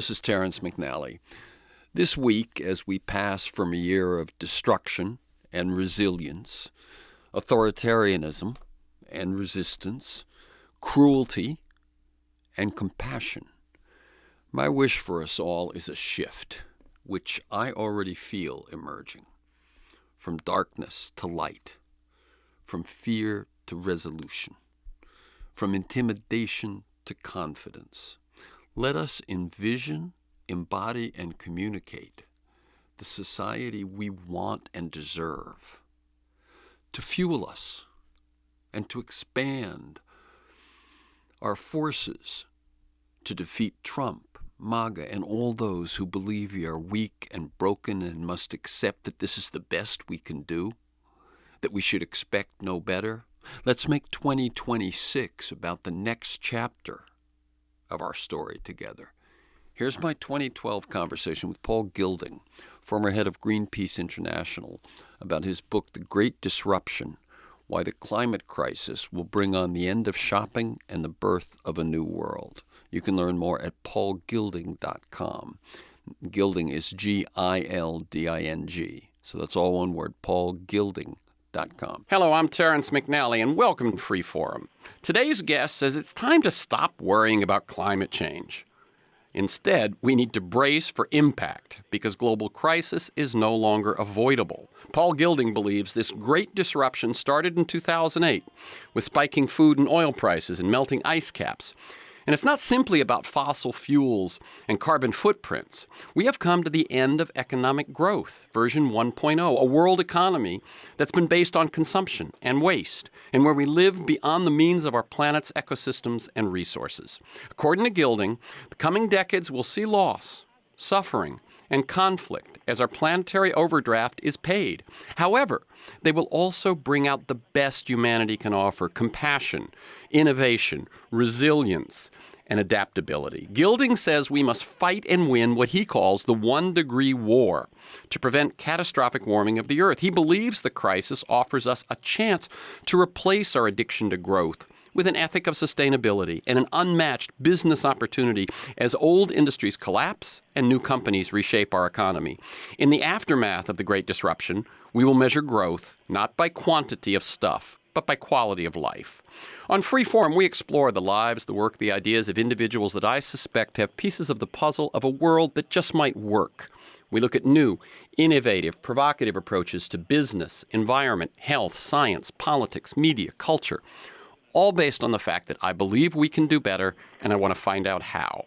this is Terrence McNally. This week, as we pass from a year of destruction and resilience, authoritarianism and resistance, cruelty and compassion, my wish for us all is a shift, which I already feel emerging, from darkness to light, from fear to resolution, from intimidation to confidence. Let us envision, embody, and communicate the society we want and deserve, to fuel us and to expand our forces to defeat Trump, MAGA, and all those who believe we are weak and broken and must accept that this is the best we can do, that we should expect no better. Let's make 2026 about the next chapter of our story together. Here's my 2012 conversation with Paul GILDING, former head of Greenpeace International, about his book, The Great Disruption: Why the Climate Crisis Will Bring on the End of Shopping and the Birth of a New World. You can learn more at paulgilding.com. Gilding is Gilding. So that's all one word, paulgilding.com. Hello, I'm Terrence McNally, and welcome to Freeforum. Today's guest says it's time to stop worrying about climate change. Instead, we need to brace for impact because global crisis is no longer avoidable. Paul GILDING believes this great disruption started in 2008 with spiking food and oil prices and melting ice caps. And it's not simply about fossil fuels and carbon footprints. We have come to the end of economic growth, version 1.0, a world economy that's been based on consumption and waste, and where we live beyond the means of our planet's ecosystems and resources. According to GILDING, the coming decades will see loss, suffering, and conflict as our planetary overdraft is paid. However, they will also bring out the best humanity can offer: compassion, innovation, resilience, and adaptability. GILDING says we must fight and win what he calls the 1-degree war to prevent catastrophic warming of the Earth. He believes the crisis offers us a chance to replace our addiction to growth with an ethic of sustainability and an unmatched business opportunity as old industries collapse and new companies reshape our economy. In the aftermath of the Great Disruption, we will measure growth not by quantity of stuff, but by quality of life. On Freeform, we explore the lives, the work, the ideas of individuals that I suspect have pieces of the puzzle of a world that just might work. We look at new, innovative, provocative approaches to business, environment, health, science, politics, media, culture, all based on the fact that I believe we can do better, and I want to find out how.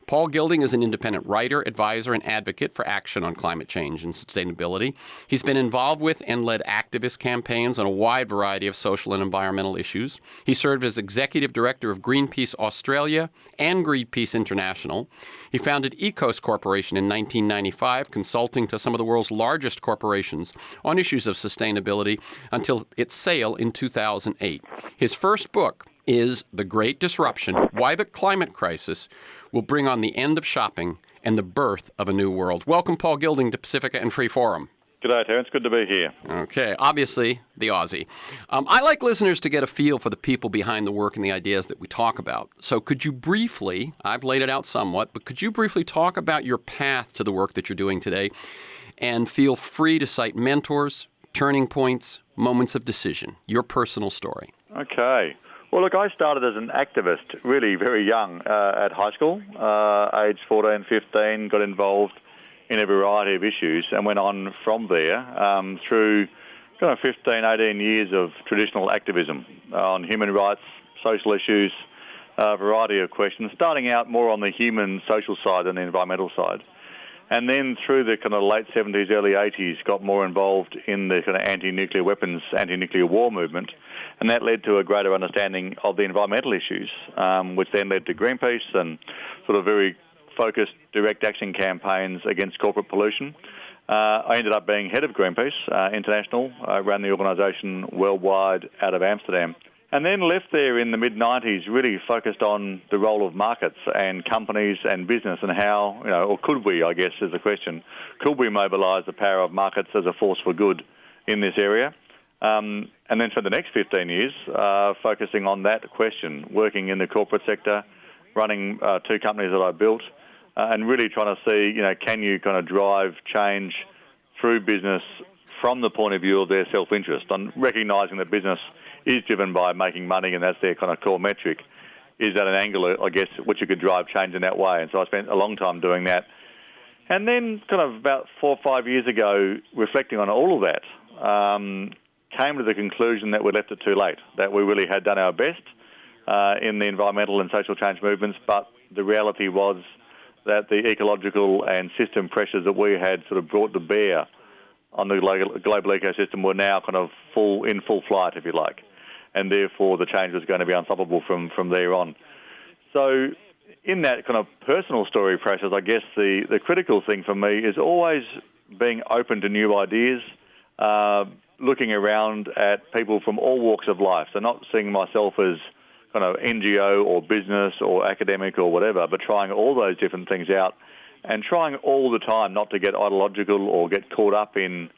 Paul GILDING is an independent writer, advisor, and advocate for action on climate change and sustainability. He's been involved with and led activist campaigns on a wide variety of social and environmental issues. He served as executive director of Greenpeace Australia and Greenpeace International. He founded Ecos Corporation in 1995, consulting to some of the world's largest corporations on issues of sustainability until its sale in 2008. His first book is The Great Disruption: Why the Climate Crisis Will Bring on the End of Shopping and the Birth of a New World. Welcome, Paul GILDING, to Pacifica and Freeforum. G'day, Terrence. Good to be here. Okay, obviously, the Aussie. I like listeners to get a feel for the people behind the work and the ideas that we talk about. So could you briefly, I've laid it out somewhat, but could you briefly talk about your path to the work that you're doing today? And feel free to cite mentors, turning points, moments of decision, your personal story. Okay. Well, look, I started as an activist really very young at high school, age 14, 15, got involved in a variety of issues and went on from there through 15, 18 years of traditional activism on human rights, social issues, a variety of questions, starting out more on the human social side than the environmental side. And then through the kind of late 70s, early 80s, got more involved in the kind of anti-nuclear weapons, anti-nuclear war movement. And that led to a greater understanding of the environmental issues, which then led to Greenpeace and sort of very focused direct action campaigns against corporate pollution. I ended up being head of Greenpeace International. I ran the organisation worldwide out of Amsterdam. And then left there in the mid-90s, really focused on the role of markets and companies and business and how, or could we, I guess is the question, could we mobilise the power of markets as a force for good in this area? And then for the next 15 years, focusing on that question, working in the corporate sector, running two companies that I built, and really trying to see, can you kind of drive change through business from the point of view of their self-interest, and recognising that business is driven by making money and that's their kind of core metric. Is that an angle, I guess, which you could drive change in that way? And so I spent a long time doing that. And then kind of about 4 or 5 years ago, reflecting on all of that, came to the conclusion that we left it too late, that we really had done our best in the environmental and social change movements, but the reality was that the ecological and system pressures that we had sort of brought to bear on the global ecosystem were now kind of in full flight, if you like, and therefore the change was going to be unstoppable from there on. So in that kind of personal story process, I guess the critical thing for me is always being open to new ideas, looking around at people from all walks of life, so not seeing myself as kind of NGO or business or academic or whatever, but trying all those different things out and trying all the time not to get ideological or get caught up in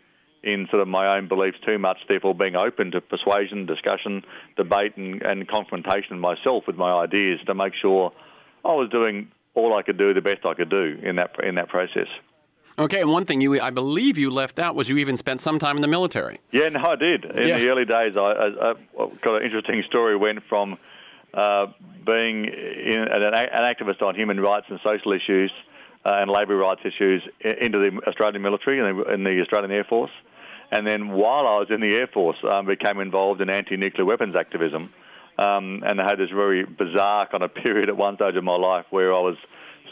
sort of my own beliefs too much, therefore being open to persuasion, discussion, debate and confrontation myself with my ideas to make sure I was doing all I could do, the best I could do in that process. Okay, and one thing I believe you left out was you even spent some time in the military. Yeah, no, I did. In the early days, I got an interesting story. Went from being an activist on human rights and social issues and labour rights issues into the Australian military and the Australian Air Force. And then while I was in the Air Force, became involved in anti-nuclear weapons activism. And I had this very bizarre kind of period at one stage of my life where I was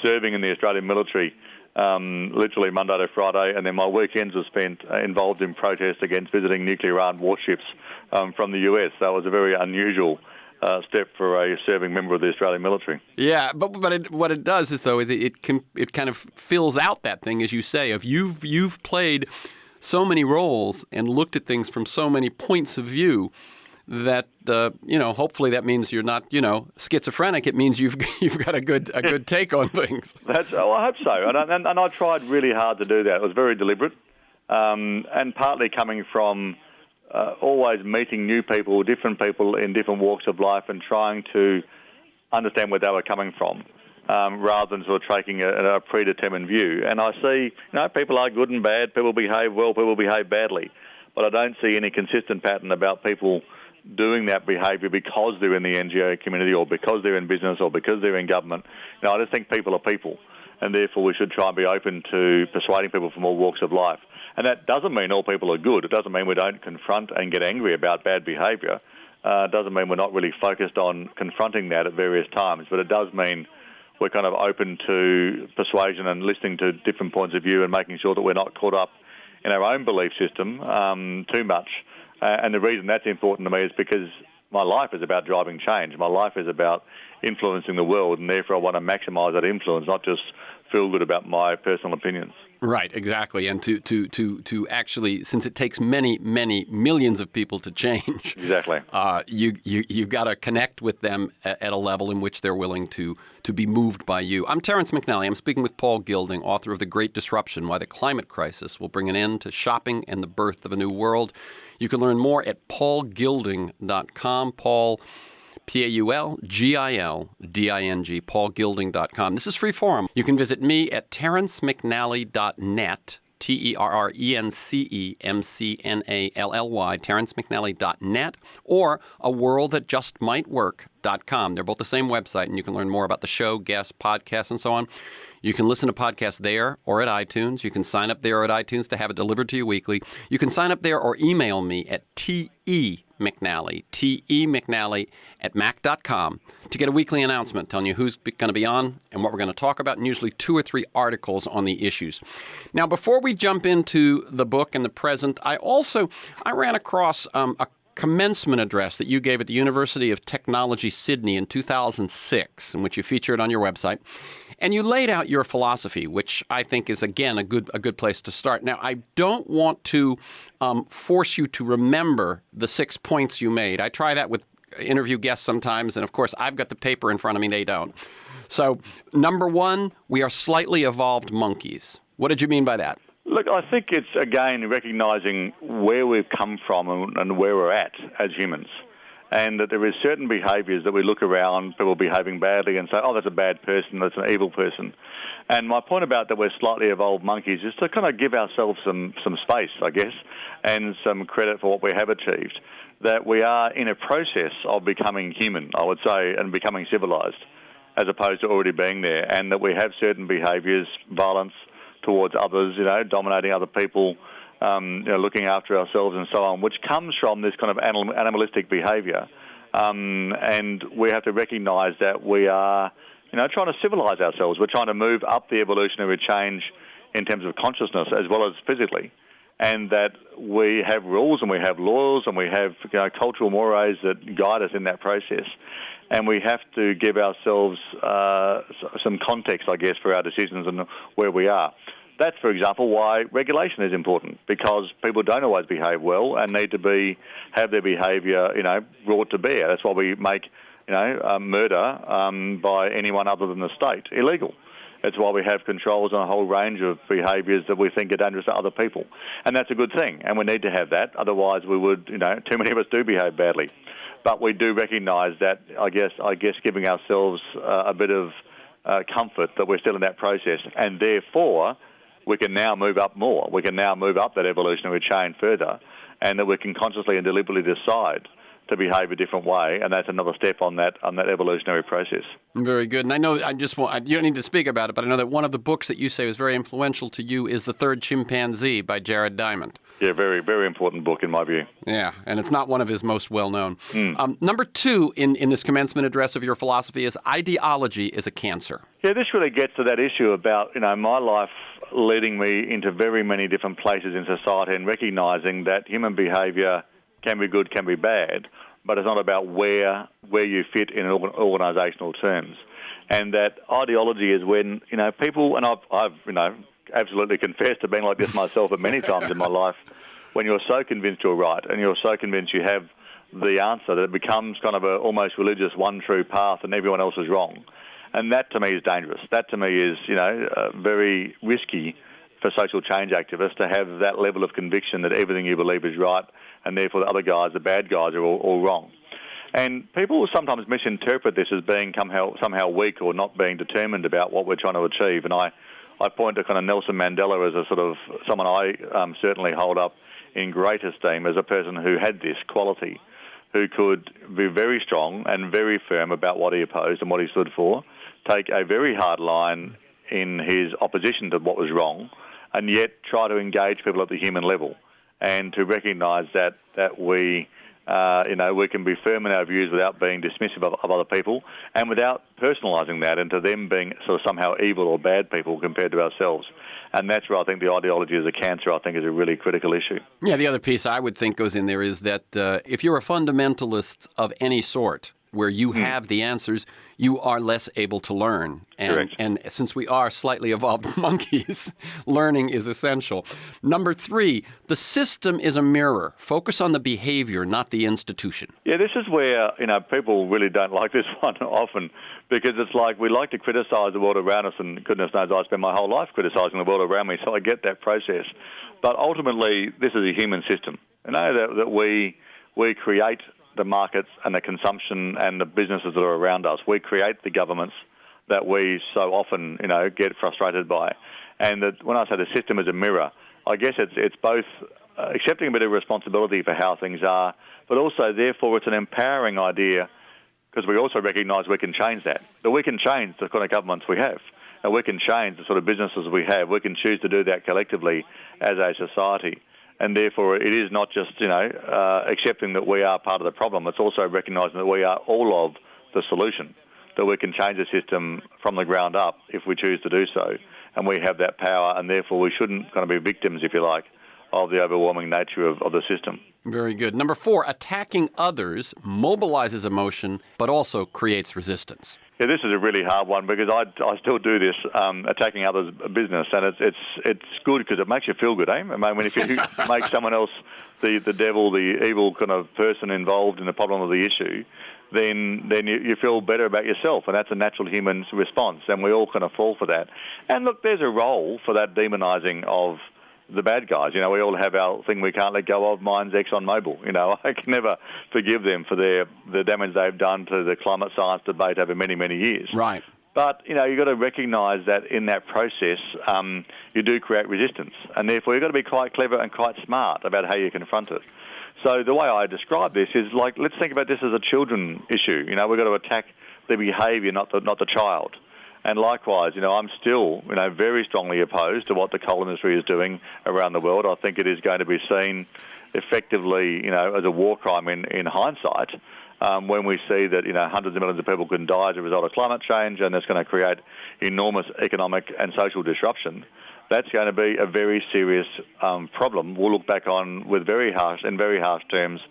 serving in the Australian military literally Monday to Friday, and then my weekends were spent involved in protests against visiting nuclear-armed warships from the US. So it was a very unusual step for a serving member of the Australian military. Yeah, but what it does is, though, it kind of fills out that thing, as you say, of you've played so many roles and looked at things from so many points of view that hopefully that means you're not schizophrenic. It means you've got a good take on things. I hope so, and I tried really hard to do that. It was very deliberate, and partly coming from always meeting new people, different people in different walks of life, and trying to understand where they were coming from, rather than sort of taking a predetermined view. And I see, people are good and bad. People behave well. People behave badly, but I don't see any consistent pattern about people doing that behaviour because they're in the NGO community or because they're in business or because they're in government. I just think people are people, and therefore we should try and be open to persuading people from all walks of life. And that doesn't mean all people are good. It doesn't mean we don't confront and get angry about bad behaviour. It doesn't mean we're not really focused on confronting that at various times, but it does mean we're kind of open to persuasion and listening to different points of view and making sure that we're not caught up in our own belief system too much. And the reason that's important to me is because my life is about driving change. My life is about influencing the world, and therefore I want to maximise that influence, not just feel good about my personal opinions. Right, exactly. And to actually, since it takes many, many millions of people to change, exactly, you got to connect with them at a level in which they're willing to be moved by you. I'm Terence McNally. I'm speaking with Paul Gilding, author of The Great Disruption: Why the Climate Crisis Will Bring an End to Shopping and the Birth of a New World. You can learn more at paulgilding.com. Paul, PaulGilding, paulgilding.com. This is Freeforum. You can visit me at terencemcnally.net, TerenceMcnally, terencemcnally.net, or aworldthatjustmightwork.com. They're both the same website, and you can learn more about the show, guests, podcasts, and so on. You can listen to podcasts there or at iTunes. You can sign up there or at iTunes to have it delivered to you weekly. You can sign up there or email me at temcnally@mac.com to get a weekly announcement telling you who's going to be on and what we're going to talk about, and usually 2 or 3 articles on the issues. Now, before we jump into the book and the present, I ran across a commencement address that you gave at the University of Technology, Sydney in 2006, in which you featured on your website. And you laid out your philosophy, which I think is, again, a good place to start. Now, I don't want to force you to remember the 6 points you made. I try that with interview guests sometimes, and of course, I've got the paper in front of me, they don't. So, number 1, we are slightly evolved monkeys. What did you mean by that? Look, I think it's, again, recognising where we've come from and where we're at as humans. And that there is certain behaviours that we look around, people behaving badly, and say, oh, that's a bad person, that's an evil person. And my point about that we're slightly evolved monkeys is to kind of give ourselves some space, I guess, and some credit for what we have achieved. That we are in a process of becoming human, I would say, and becoming civilised, as opposed to already being there, and that we have certain behaviours, violence towards others, dominating other people, looking after ourselves and so on, which comes from this kind of animalistic behaviour. And we have to recognise that we are, trying to civilise ourselves. We're trying to move up the evolutionary change in terms of consciousness as well as physically, and that we have rules and we have laws and we have cultural mores that guide us in that process. And we have to give ourselves some context, I guess, for our decisions and where we are. That's, for example, why regulation is important, because people don't always behave well and need to have their behaviour, brought to bear. That's why we make, murder by anyone other than the state illegal. It's why we have controls on a whole range of behaviours that we think are dangerous to other people. And that's a good thing, and we need to have that. Otherwise we would, too many of us do behave badly. But we do recognise that, I guess giving ourselves a bit of comfort that we're still in that process, and therefore we can now move up more. We can now move up that evolutionary chain further, and that we can consciously and deliberately decide to behave a different way, and that's another step on that evolutionary process. Very good. And I know you don't need to speak about it, but I know that one of the books that you say was very influential to you is The Third Chimpanzee by Jared Diamond. Yeah, very, very important book in my view. Yeah, and it's not one of his most well-known. Number 2 in this commencement address of your philosophy is ideology is a cancer. Yeah, this really gets to that issue about, my life leading me into very many different places in society and recognising that human behaviour can be good, can be bad, but it's not about where you fit in organisational terms. And that ideology is when, people, and I've absolutely confessed to being like this myself at many times in my life, when you're so convinced you're right and you're so convinced you have the answer that it becomes kind of a almost religious one true path and everyone else is wrong. And that to me is dangerous. That to me is, very risky for social change activists to have that level of conviction that everything you believe is right and therefore the other guys, the bad guys, are all wrong. And people sometimes misinterpret this as being somehow weak or not being determined about what we're trying to achieve. And I point to kind of Nelson Mandela as a sort of someone I certainly hold up in great esteem as a person who had this quality, who could be very strong and very firm about what he opposed and what he stood for, take a very hard line in his opposition to what was wrong, and yet try to engage people at the human level and to recognise that we can be firm in our views without being dismissive of other people and without personalising that into them being sort of somehow evil or bad people compared to ourselves. And that's where I think the ideology as a cancer, I think, is a really critical issue. Yeah, the other piece I would think goes in there is that if you're a fundamentalist of any sort, where you have the answers, you are less able to learn. And since we are slightly evolved monkeys, learning is essential. Number 3, the system is a mirror. Focus on the behavior, not the institution. Yeah, this is where, people really don't like this one often, because it's like we like to criticise the world around us, and goodness knows I spend my whole life criticising the world around me, so I get that process. But ultimately, this is a human system. That we create the markets and the consumption and the businesses that are around us. We create the governments that we so often, get frustrated by. And that when I say the system is a mirror, I guess it's both accepting a bit of responsibility for how things are, but also, therefore, it's an empowering idea because we also recognise we can change that we can change the kind of governments we have. And we can change the sort of businesses we have. We can choose to do that collectively as a society. And therefore, it is not just, accepting that we are part of the problem. It's also recognising that we are all of the solution, that we can change the system from the ground up if we choose to do so. And we have that power, and therefore we shouldn't kind of be victims, if you like, of the overwhelming nature of the system. Very good. Number 4, attacking others mobilizes emotion, but also creates resistance. Yeah, this is a really hard one because I still do this, attacking others' business, and it's good because it makes you feel good, eh? I mean, if you make someone else the devil, the evil kind of person involved in the problem of the issue, then you feel better about yourself, and that's a natural human response, and we all kind of fall for that. And look, there's a role for that demonising of the bad guys. We all have our thing we can't let go of. Mine's ExxonMobil. I can never forgive them for the damage they've done to the climate science debate over many, many years. Right. But, you've got to recognise that in that process, you do create resistance. And therefore, you've got to be quite clever and quite smart about how you confront it. So the way I describe this is like, let's think about this as a children issue. We've got to attack the behaviour, not the child. And likewise, I'm still, very strongly opposed to what the coal industry is doing around the world. I think it is going to be seen effectively, as a war crime in hindsight. When we see that, hundreds of millions of people can die as a result of climate change, and that's going to create enormous economic and social disruption, that's going to be a very serious problem. We'll look back on in very harsh terms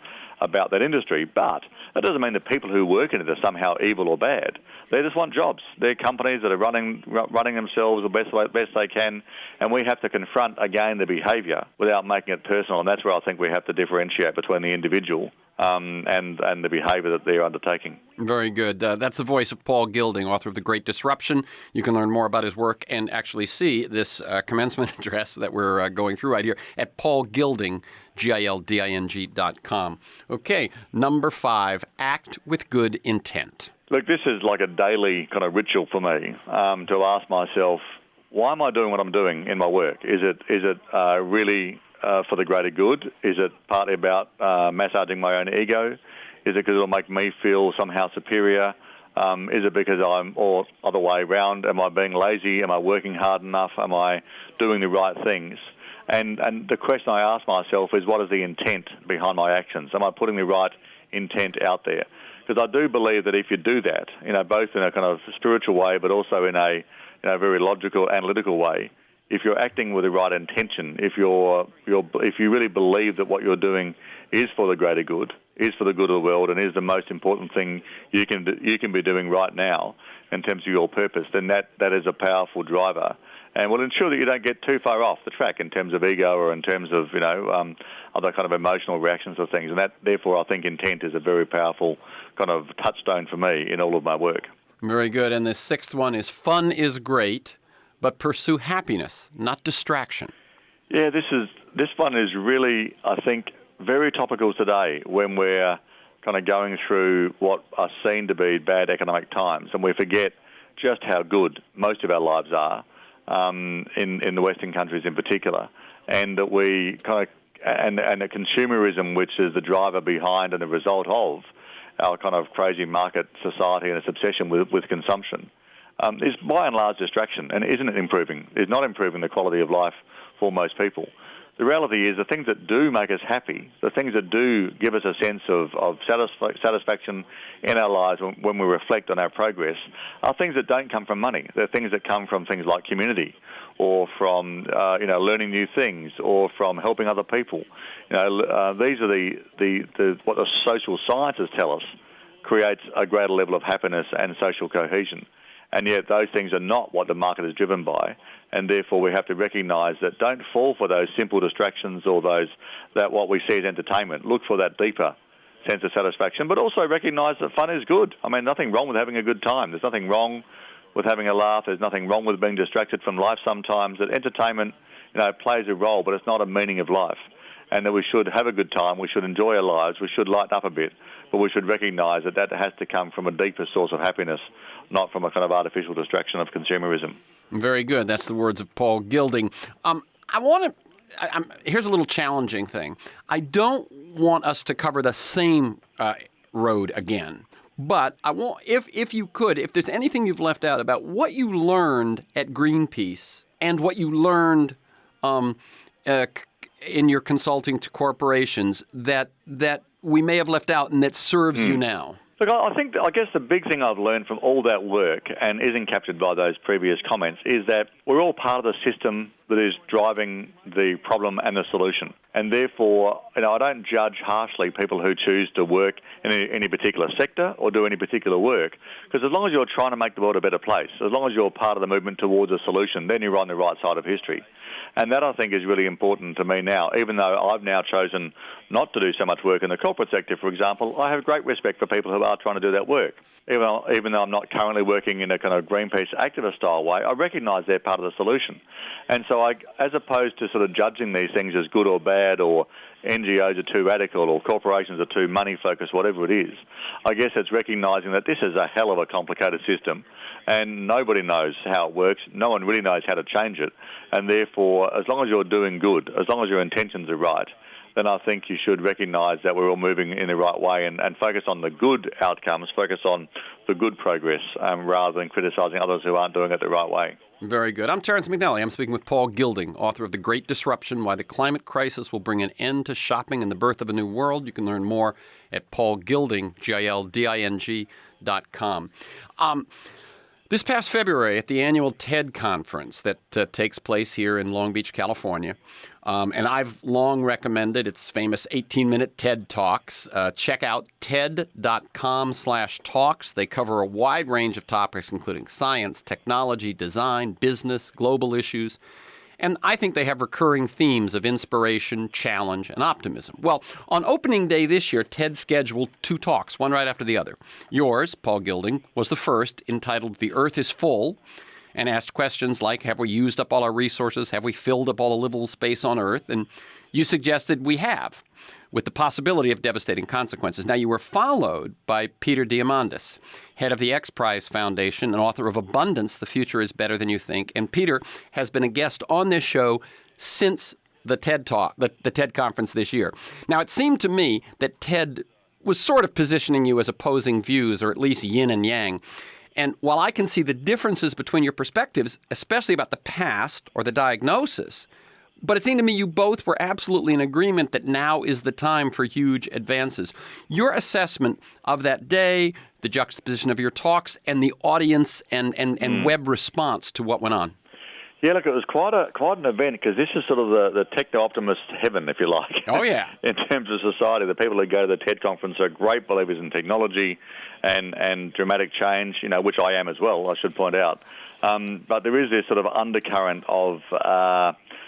about that industry. But that doesn't mean that people who work in it are somehow evil or bad. They just want jobs. They're companies that are running themselves the best they can, and we have to confront, again, the behaviour without making it personal, and that's where I think we have to differentiate between the individual and the behaviour that they're undertaking. Very good. That's the voice of Paul Gilding, author of The Great Disruption. You can learn more about his work and actually see this commencement address that we're going through right here at paulgilding, GILDING.com. Okay, number 5, act with good intent. Look, this is like a daily kind of ritual for me to ask myself, why am I doing what I'm doing in my work? Is it really for the greater good? Is it partly about massaging my own ego? Is it because it'll make me feel somehow superior? Is it because or other way around, am I being lazy? Am I working hard enough? Am I doing the right things? And the question I ask myself is, what is the intent behind my actions? Am I putting the right intent out there? Because I do believe that if you do that, both in a kind of spiritual way, but also in a very logical, analytical way, if you're acting with the right intention, if you really believe that what you're doing is for the greater good, is for the good of the world, and is the most important thing you can be doing right now in terms of your purpose, then that is a powerful driver, and will ensure that you don't get too far off the track in terms of ego or in terms of other kind of emotional reactions to things. And that, therefore, I think intent is a very powerful kind of touchstone for me in all of my work. Very good. And the 6th one is, fun is great, but pursue happiness, not distraction. Yeah, this one is really, I think, very topical today when we're kind of going through what are seen to be bad economic times, and we forget just how good most of our lives are in the Western countries in particular, and that we kind of and the consumerism, which is the driver behind and the result of our kind of crazy market society and its obsession with consumption, is by and large distraction, and is not improving the quality of life for most people. The reality is the things that do make us happy, the things that do give us a sense of satisfaction in our lives when we reflect on our progress, are things that don't come from money. They're things that come from things like community, or from learning new things, or from helping other people. These are what the social sciences tell us creates a greater level of happiness and social cohesion. And yet those things are not what the market is driven by, and therefore we have to recognise that don't fall for those simple distractions or that what we see as entertainment. Look for that deeper sense of satisfaction, but also recognise that fun is good. I mean, nothing wrong with having a good time. There's nothing wrong with having a laugh. There's nothing wrong with being distracted from life sometimes. That entertainment, plays a role, but it's not a meaning of life. And that we should have a good time, we should enjoy our lives, we should lighten up a bit, but we should recognise that has to come from a deeper source of happiness, not from a kind of artificial distraction of consumerism. Very good. That's the words of Paul Gilding. Here's a little challenging thing. I don't want us to cover the same road again, but I want, if you could, if there's anything you've left out about what you learned at Greenpeace and what you learned in your consulting to corporations that we may have left out and that serves you now? Look, I guess the big thing I've learned from all that work, and isn't captured by those previous comments, is that we're all part of the system that is driving the problem and the solution. And therefore, I don't judge harshly people who choose to work in any particular sector or do any particular work, because as long as you're trying to make the world a better place, as long as you're part of the movement towards a solution, then you're on the right side of history. And that, I think, is really important to me now. Even though I've now chosen not to do so much work in the corporate sector, for example, I have great respect for people who are trying to do that work. Even though I'm not currently working in a kind of Greenpeace activist-style way, I recognise they're part of the solution. And so as opposed to sort of judging these things as good or bad, or NGOs are too radical, or corporations are too money-focused, whatever it is, I guess it's recognising that this is a hell of a complicated system, and nobody knows how it works. No one really knows how to change it. And therefore, as long as you're doing good, as long as your intentions are right, then I think you should recognise that we're all moving in the right way and focus on the good outcomes, focus on the good progress, rather than criticising others who aren't doing it the right way. Very good. I'm Terence McNally. I'm speaking with Paul Gilding, author of The Great Disruption, Why the Climate Crisis Will Bring an End to Shopping and the Birth of a New World. You can learn more at paulgilding, GILDING.com. This past February at the annual TED conference that takes place here in Long Beach, California, and I've long recommended its famous 18-minute TED Talks. Check out TED.com/talks. They cover a wide range of topics, including science, technology, design, business, global issues. And I think they have recurring themes of inspiration, challenge, and optimism. Well, on opening day this year, TED scheduled 2 talks, one right after the other. Yours, Paul Gilding, was the first, entitled The Earth is Full, and asked questions like, have we used up all our resources? Have we filled up all the livable space on Earth? And you suggested we have, with the possibility of devastating consequences. Now, you were followed by Peter Diamandis, head of the X Prize Foundation and author of Abundance, The Future is Better Than You Think. And Peter has been a guest on this show since the TED Talk, the TED conference this year. Now, it seemed to me that TED was sort of positioning you as opposing views, or at least yin and yang. And while I can see the differences between your perspectives, especially about the past or the diagnosis, but it seemed to me you both were absolutely in agreement that now is the time for huge advances. Your assessment of that day, the juxtaposition of your talks, and the audience and web response to what went on. Yeah, look, it was quite an event, because this is sort of the techno-optimist heaven, if you like. Oh, yeah. In terms of society, the people who go to the TED conference are great believers in technology and dramatic change, which I am as well, I should point out. But there is this sort of undercurrent of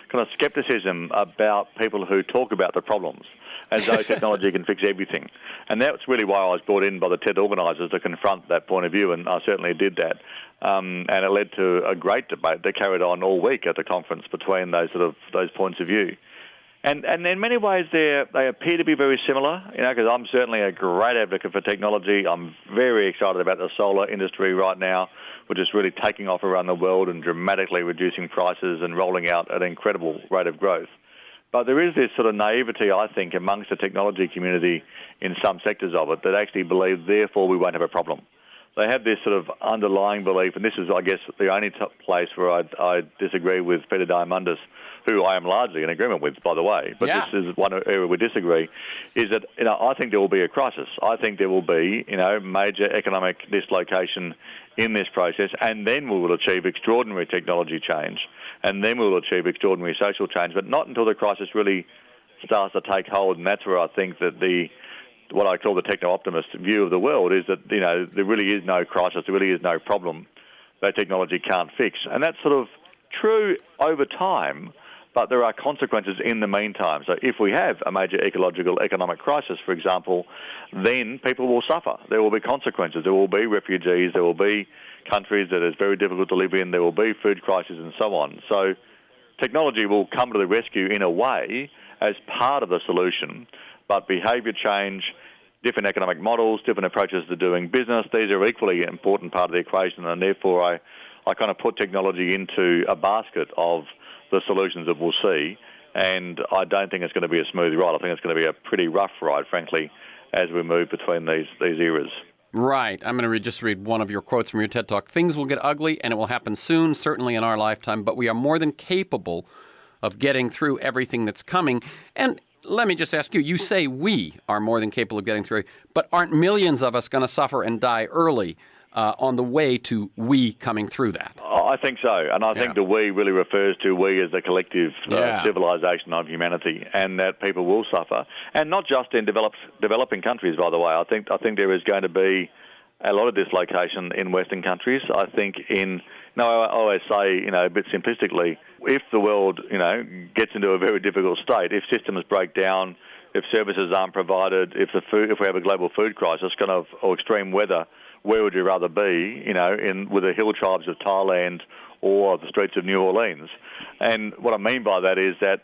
kind of skepticism about people who talk about the problems as though technology can fix everything. And that's really why I was brought in by the TED organisers, to confront that point of view, and I certainly did that. And it led to a great debate that carried on all week at the conference between those points of view. And in many ways, they appear to be very similar, because I'm certainly a great advocate for technology. I'm very excited about the solar industry right now, which is really taking off around the world and dramatically reducing prices and rolling out at an incredible rate of growth. But there is this sort of naivety, I think, amongst the technology community in some sectors of it that actually believe, therefore, we won't have a problem. They have this sort of underlying belief, and this is, I guess, the only place where I disagree with Peter Diamandis, who I am largely in agreement with, by the way, but This is one area we disagree, is that, I think there will be a crisis. I think there will be, major economic dislocation in this process, and then we will achieve extraordinary technology change, and then we will achieve extraordinary social change, but not until the crisis really starts to take hold. And that's where I think that what I call the techno-optimist view of the world is that, there really is no crisis, there really is no problem that technology can't fix. And that's sort of true over time, but there are consequences in the meantime. So if we have a major ecological economic crisis, for example, then people will suffer. There will be consequences. There will be refugees. There will be countries that it's very difficult to live in. There will be food crises and so on. So technology will come to the rescue in a way as part of the solution, but behaviour change, different economic models, different approaches to doing business, these are equally an important part of the equation, and therefore I kind of put technology into a basket of the solutions that we'll see, and I don't think it's going to be a smooth ride. I think it's going to be a pretty rough ride, frankly, as we move between these eras. Right. I'm going to just read one of your quotes from your TED Talk. Things will get ugly, and it will happen soon, certainly in our lifetime, but we are more than capable of getting through everything that's coming. And let me just ask you, you say we are more than capable of getting through, but aren't millions of us going to suffer and die early on the way to we coming through that? I think so, and I think the we really refers to we as the collective civilization of humanity, and that people will suffer, and not just in developing countries, by the way. I think there is going to be a lot of dislocation in Western countries. I think I always say, a bit simplistically, if the world, gets into a very difficult state, if systems break down, if services aren't provided, if we have a global food crisis, or extreme weather, where would you rather be, with the hill tribes of Thailand or the streets of New Orleans? And what I mean by that is that,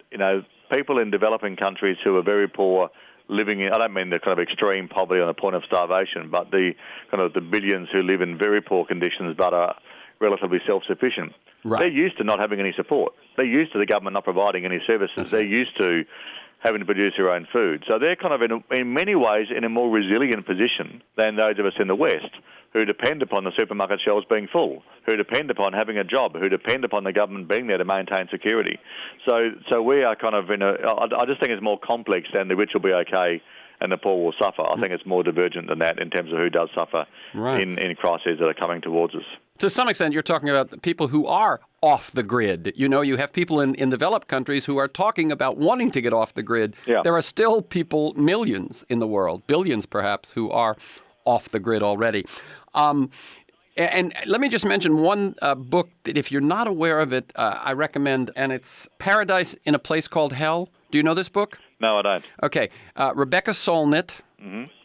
people in developing countries who are very poor living in, I don't mean the kind of extreme poverty on the point of starvation, but the kind of the billions who live in very poor conditions but are relatively self-sufficient. Right. They're used to not having any support. They're used to the government not providing any services. They're used to having to produce their own food. So they're kind of, in many ways, in a more resilient position than those of us in the West, who depend upon the supermarket shelves being full, who depend upon having a job, who depend upon the government being there to maintain security. So we are kind of I just think it's more complex than the rich will be okay and the poor will suffer. I think it's more divergent than that in terms of who does suffer in crises that are coming towards us. To some extent, you're talking about the people who are off the grid. You know, you have people in developed countries who are talking about wanting to get off the grid. Yeah. There are still people, millions in the world, billions perhaps, who are off the grid already. And let me just mention one book that if you're not aware of it, I recommend, and it's Paradise in a Place Called Hell. Do you know this book? No, I don't. Okay. Rebecca Solnit.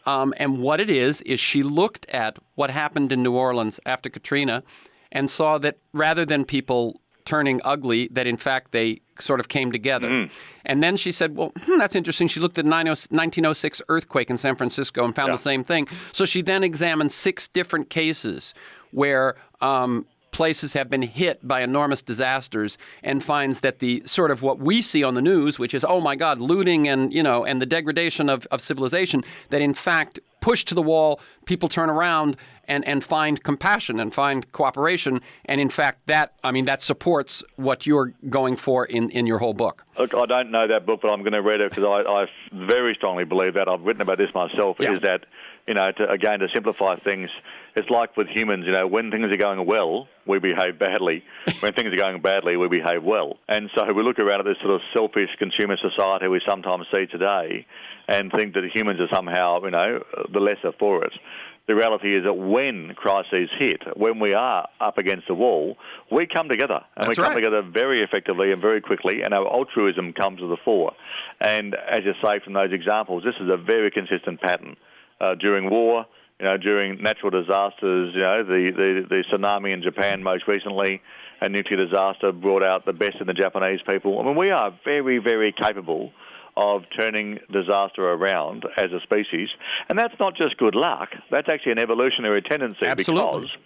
And what it is she looked at what happened in New Orleans after Katrina and saw that rather than people turning ugly, that in fact they sort of came together. And then she said, well, that's interesting. She looked at the 1906 earthquake in San Francisco and found the same thing. So she then examined 6 different cases where places have been hit by enormous disasters and finds that the sort of what we see on the news, which is, oh my God, looting and, and the degradation of civilization, that in fact push to the wall, people turn around and find compassion and find cooperation. And in fact, that supports what you're going for in your whole book. Look, I don't know that book, but I'm going to read it because I very strongly believe that. I've written about this myself, is that, to simplify things, it's like with humans, when things are going well, we behave badly. When things are going badly, we behave well. And so we look around at this sort of selfish consumer society we sometimes see today and think that humans are somehow, the lesser for it. The reality is that when crises hit, when we are up against the wall, we come together. And we come together very effectively and very quickly, and our altruism comes to the fore. And as you say from those examples, this is a very consistent pattern. During war, during natural disasters, the tsunami in Japan most recently, a nuclear disaster brought out the best in the Japanese people. I mean, we are very, very capable of turning disaster around as a species. And that's not just good luck. That's actually an evolutionary tendency. Absolutely. Because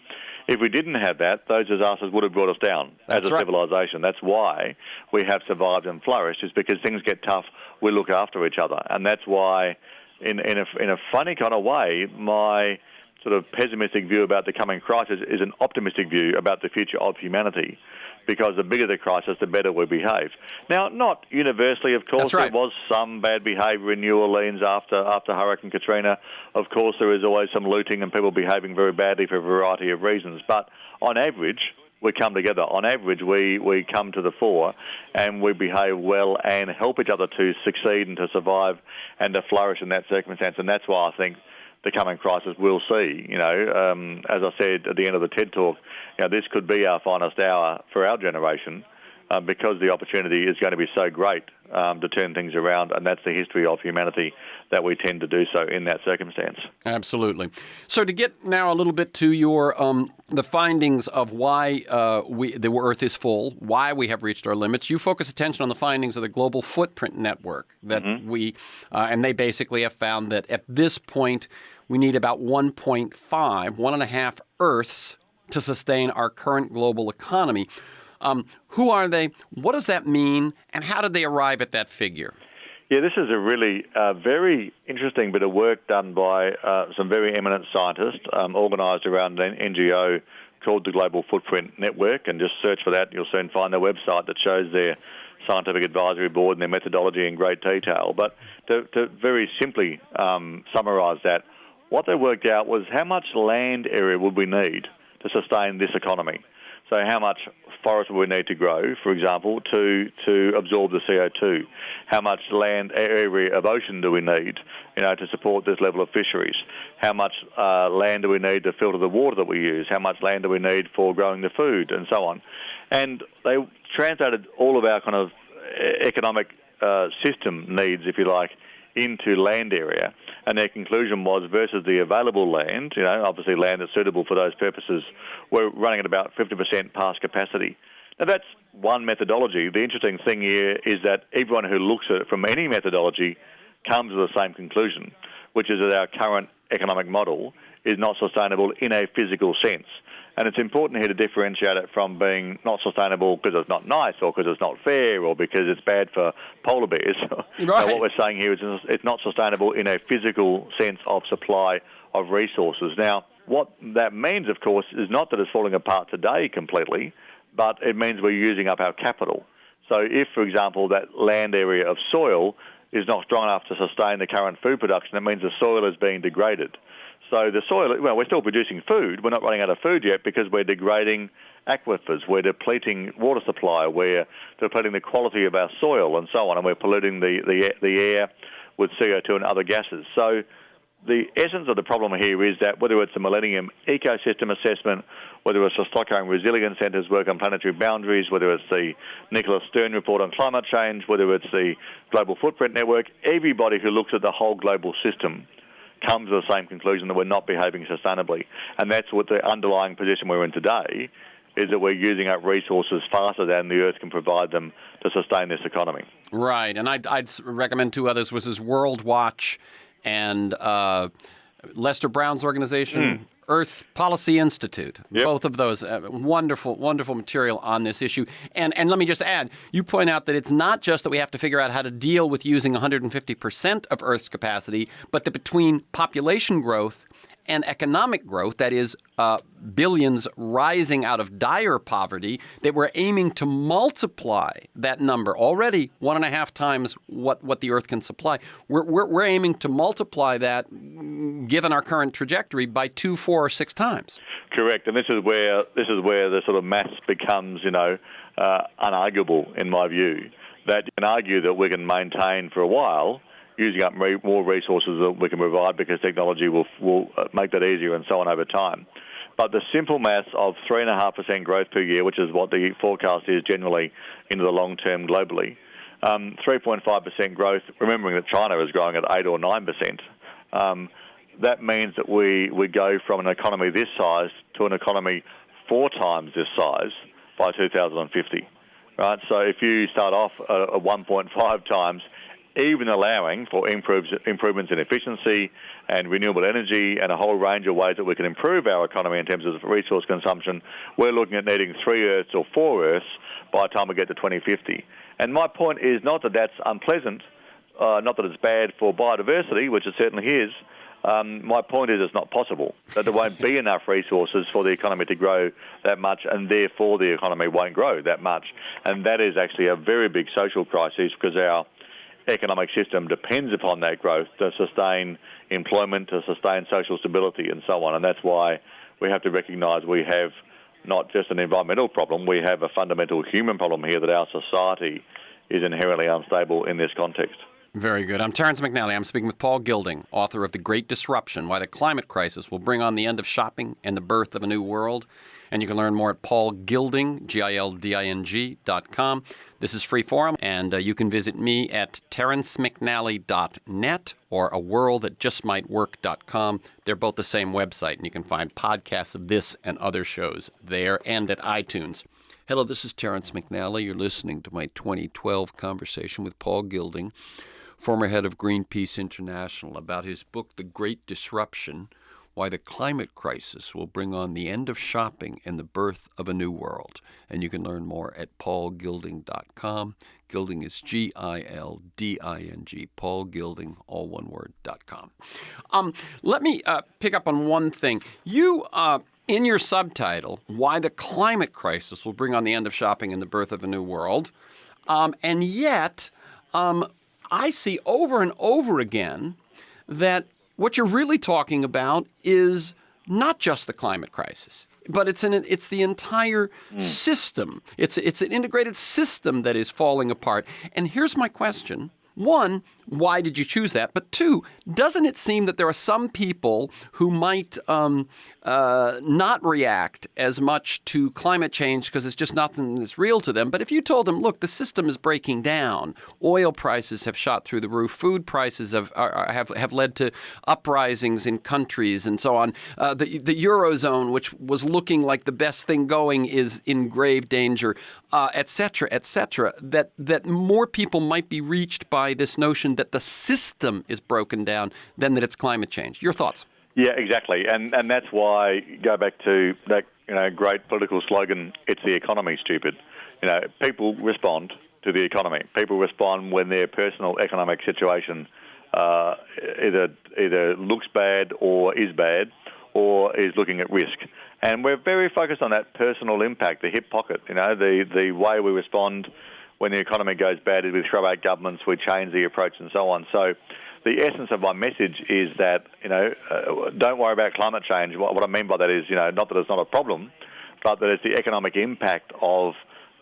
if we didn't have that, those disasters would have brought us down as a civilization. That's why we have survived and flourished, is because things get tough, we look after each other. And that's why, in a funny kind of way, my sort of pessimistic view about the coming crisis is an optimistic view about the future of humanity, because the bigger the crisis, the better we behave. Now, not universally, of course. There was some bad behaviour in New Orleans after Hurricane Katrina. Of course, there is always some looting and people behaving very badly for a variety of reasons. But on average, we come together. On average, we come to the fore and we behave well and help each other to succeed and to survive and to flourish in that circumstance. And that's why I think the coming crisis we'll see. As I said at the end of the TED Talk, this could be our finest hour for our generation because the opportunity is going to be so great to turn things around, and that's the history of humanity, that we tend to do so in that circumstance. Absolutely. So to get now a little bit to your the findings of why the Earth is full, why we have reached our limits, you focus attention on the findings of the Global Footprint Network that and they basically have found that at this point we need about 1.5 Earths to sustain our current global economy. Who are they? What does that mean? And how did they arrive at that figure? Yeah, this is a really very interesting bit of work done by some very eminent scientists organised around an NGO called the Global Footprint Network. And just search for that. You'll soon find their website that shows their scientific advisory board and their methodology in great detail. But to very simply summarise that, what they worked out was how much land area would we need to sustain this economy. So how much forest would we need to grow, for example, to absorb the CO2? How much land area of ocean do we need, to support this level of fisheries? How much land do we need to filter the water that we use? How much land do we need for growing the food, and so on? And they translated all of our kind of economic system needs, if you like, into land area, and their conclusion was versus the available land, obviously land that's suitable for those purposes, we're running at about 50% past capacity. Now that's one methodology. The interesting thing here is that everyone who looks at it from any methodology comes to the same conclusion, which is that our current economic model is not sustainable in a physical sense. And it's important here to differentiate it from being not sustainable because it's not nice or because it's not fair or because it's bad for polar bears. Right. So what we're saying here is it's not sustainable in a physical sense of supply of resources. Now, what that means, of course, is not that it's falling apart today completely, but it means we're using up our capital. So if, for example, that land area of soil is not strong enough to sustain the current food production, it means the soil is being degraded. So the soil, well, we're still producing food. We're not running out of food yet because we're degrading aquifers, we're depleting water supply, we're depleting the quality of our soil and so on, and we're polluting the air with CO2 and other gases. So the essence of the problem here is that whether it's the Millennium Ecosystem Assessment, whether it's the Stockholm Resilience Centre's work on planetary boundaries, whether it's the Nicholas Stern report on climate change, whether it's the Global Footprint Network, everybody who looks at the whole global system comes to the same conclusion that we're not behaving sustainably. And that's what the underlying position we're in today is, that we're using up resources faster than the Earth can provide them to sustain this economy. Right. And I'd recommend two others, which is World Watch and Lester Brown's organization, Earth Policy Institute. Yep. Both of those, wonderful, wonderful material on this issue. And let me just add, you point out that it's not just that we have to figure out how to deal with using 150% of Earth's capacity, but that between population growth and economic growth, that is, billions rising out of dire poverty, that we're aiming to multiply that number, already 1.5 times what the Earth can supply. We're aiming to multiply that, given our current trajectory, by 2, 4, or 6 times. Correct, and this is where the sort of maths becomes, unarguable in my view. That you can argue that we can maintain for a while using up more resources that we can provide because technology will make that easier and so on over time. But the simple maths of 3.5% growth per year, which is what the forecast is generally into the long term globally, 3.5% growth, remembering that China is growing at 8 or 9%, that means that we go from an economy this size to an economy 4 times this size by 2050. Right? So if you start off at 1.5 times, even allowing for improvements in efficiency and renewable energy and a whole range of ways that we can improve our economy in terms of resource consumption, we're looking at needing 3 Earths or 4 Earths by the time we get to 2050. And my point is not that that's unpleasant, not that it's bad for biodiversity, which it certainly is. My point is it's not possible, that there won't be enough resources for the economy to grow that much, and therefore the economy won't grow that much. And that is actually a very big social crisis, because our economic system depends upon that growth to sustain employment, to sustain social stability and so on. And that's why we have to recognise we have not just an environmental problem, we have a fundamental human problem here, that our society is inherently unstable in this context. Very good. I'm Terence McNally. I'm speaking with Paul Gilding, author of The Great Disruption, Why the Climate Crisis Will Bring on the End of Shopping and the Birth of a New World. And you can learn more at paulgilding, GILDING.com. This is Freeforum, and you can visit me at terencemcnally.net or aworldthatjustmightwork.com. They're both the same website, and you can find podcasts of this and other shows there and at iTunes. Hello, this is Terence McNally. You're listening to my 2012 conversation with Paul Gilding, former head of Greenpeace International, about his book, The Great Disruption, Why the Climate Crisis Will Bring on the End of Shopping and the Birth of a New World. And you can learn more at paulgilding.com. Gilding is GILDING, paulgilding, all one word, .com. Let me pick up on one thing. You, in your subtitle, Why the Climate Crisis Will Bring on the End of Shopping and the Birth of a New World, and yet I see over and over again that what you're really talking about is not just the climate crisis, but it's the entire system. It's an integrated system that is falling apart. And here's my question. 1, why did you choose that? But 2, doesn't it seem that there are some people who might not react as much to climate change because it's just nothing that's real to them? But if you told them, look, the system is breaking down, oil prices have shot through the roof, food prices have led to uprisings in countries and so on, the Eurozone, which was looking like the best thing going, is in grave danger, et cetera, that more people might be reached by this notion that the system is broken down than that it's climate change. Your thoughts? Yeah, exactly. And that's why, go back to that great political slogan, it's the economy, stupid. People respond to the economy. People respond when their personal economic situation either looks bad or is looking at risk. And we're very focused on that personal impact, the hip pocket. The way we respond when the economy goes bad is we throw out governments, we change the approach and so on. So the essence of my message is that, don't worry about climate change. What I mean by that is, not that it's not a problem, but that it's the economic impact of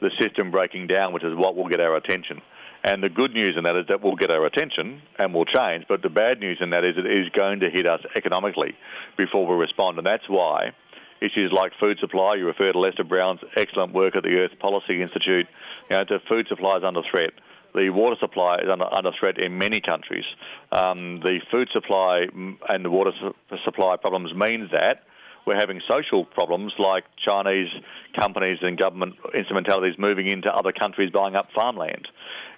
the system breaking down, which is what will get our attention. And the good news in that is that we'll get our attention and we'll change, but the bad news in that is it is going to hit us economically before we respond. And that's why issues like food supply, you refer to Lester Brown's excellent work at the Earth Policy Institute, the food supply is under threat. The water supply is under threat in many countries. The food supply and the water supply problems means that we're having social problems like Chinese companies and government instrumentalities moving into other countries buying up farmland.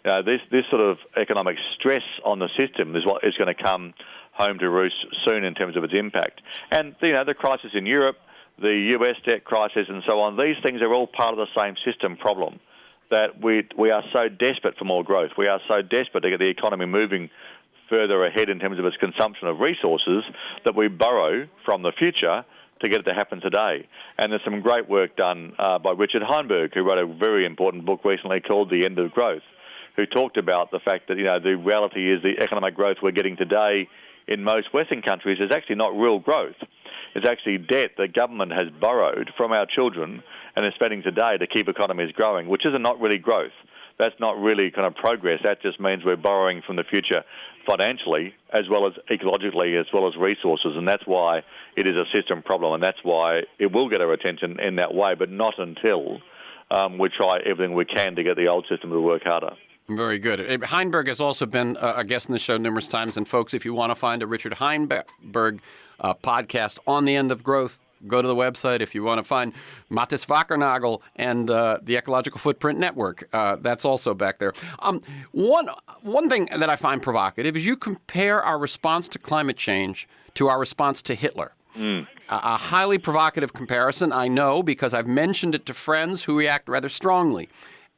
This sort of economic stress on the system is what is going to come home to roost soon in terms of its impact. And, the crisis in Europe, the US debt crisis and so on, these things are all part of the same system problem, that we are so desperate for more growth. We are so desperate to get the economy moving further ahead in terms of its consumption of resources that we borrow from the future to get it to happen today. And there's some great work done by Richard Heinberg, who wrote a very important book recently called The End of Growth, who talked about the fact that, the reality is the economic growth we're getting today in most Western countries is actually not real growth. It's actually debt that government has borrowed from our children and is spending today to keep economies growing, which is not really growth. That's not really kind of progress. That just means we're borrowing from the future financially as well as ecologically as well as resources, and that's why it is a system problem, and that's why it will get our attention in that way, but not until we try everything we can to get the old system to work harder. Very good. Heinberg has also been a guest in the show numerous times, and folks, if you want to find a Richard Heinberg podcast on The End of Growth, go to the website. If you want to find Mathis Wackernagel and the Ecological Footprint Network, that's also back there. One thing that I find provocative is you compare our response to climate change to our response to Hitler. A highly provocative comparison, I know, because I've mentioned it to friends who react rather strongly.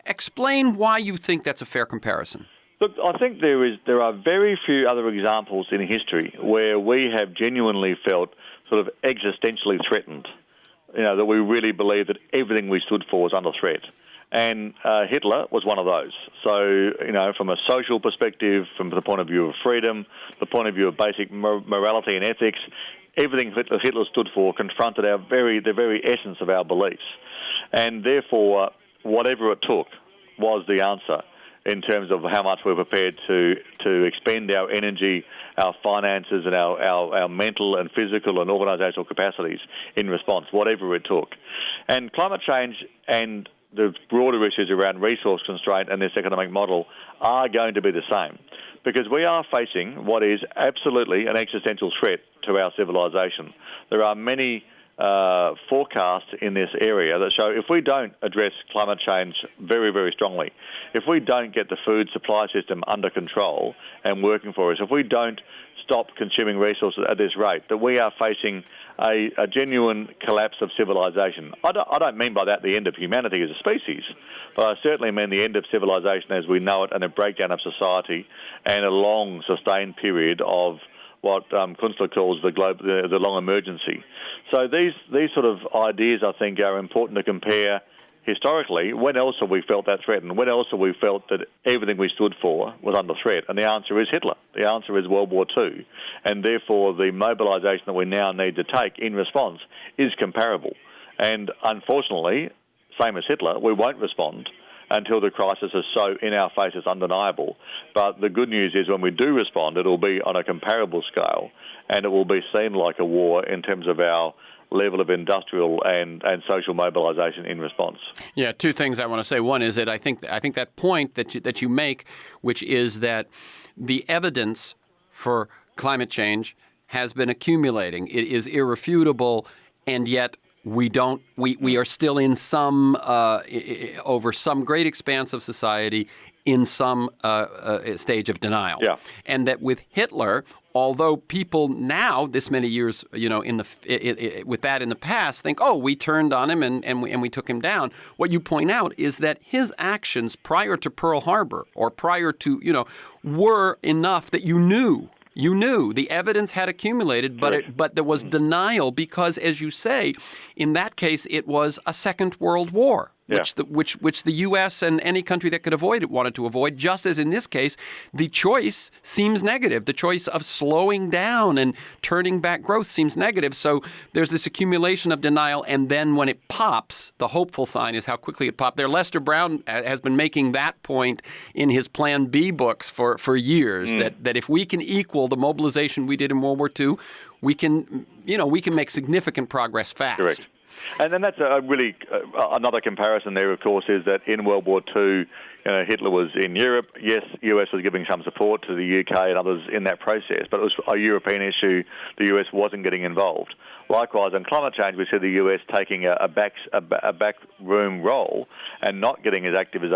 Explain why you think that's a fair comparison. Look, I think there are very few other examples in history where we have genuinely felt sort of existentially threatened, that we really believe that everything we stood for was under threat. And Hitler was one of those. So, from a social perspective, from the point of view of freedom, the point of view of basic morality and ethics, everything Hitler stood for confronted the very essence of our beliefs. And therefore, whatever it took was the answer in terms of how much we're prepared to expend our energy, our finances, and our mental and physical and organisational capacities in response, whatever it took. And climate change and the broader issues around resource constraint and this economic model are going to be the same, because we are facing what is absolutely an existential threat to our civilization. There are many forecasts in this area that show if we don't address climate change very, very strongly, if we don't get the food supply system under control and working for us, if we don't stop consuming resources at this rate, that we are facing a genuine collapse of civilization. I don't mean by that the end of humanity as a species, but I certainly mean the end of civilization as we know it and a breakdown of society and a long, sustained period of what Kunstler calls the long emergency. So these sort of ideas, I think, are important to compare historically. When else have we felt that threat, and when else have we felt that everything we stood for was under threat? And the answer is Hitler. The answer is World War II. And therefore, the mobilisation that we now need to take in response is comparable. And unfortunately, same as Hitler, we won't respond until the crisis is so in our face it's undeniable. But the good news is when we do respond, it'll be on a comparable scale, and it will be seen like a war in terms of our level of industrial and social mobilisation in response. Yeah, two things I want to say. One is that I think that point that you make, which is that the evidence for climate change has been accumulating. It is irrefutable, and yet we are still in some over some great expanse of society in some stage of denial. Yeah. And that with Hitler, although people now, this many years, with that in the past, think, oh, we turned on him and we took him down. What you point out is that his actions prior to Pearl Harbor or prior to, were enough that you knew. The evidence had accumulated, but there was denial because, as you say, in that case, it was a Second World War, which the U.S. and any country that could avoid it wanted to avoid, just as in this case, the choice seems negative. The choice of slowing down and turning back growth seems negative. So there's this accumulation of denial, and then when it pops, the hopeful sign is how quickly it popped. There, Lester Brown has been making that point in his Plan B books for years, that if we can equal the mobilization we did in World War II, we can make significant progress fast. Correct. And then that's another comparison there, of course, is that in World War II, Hitler was in Europe. Yes, US was giving some support to the UK and others in that process, but it was a European issue. The US wasn't getting involved. Likewise, on climate change, we see the US taking a backroom role and not getting as active as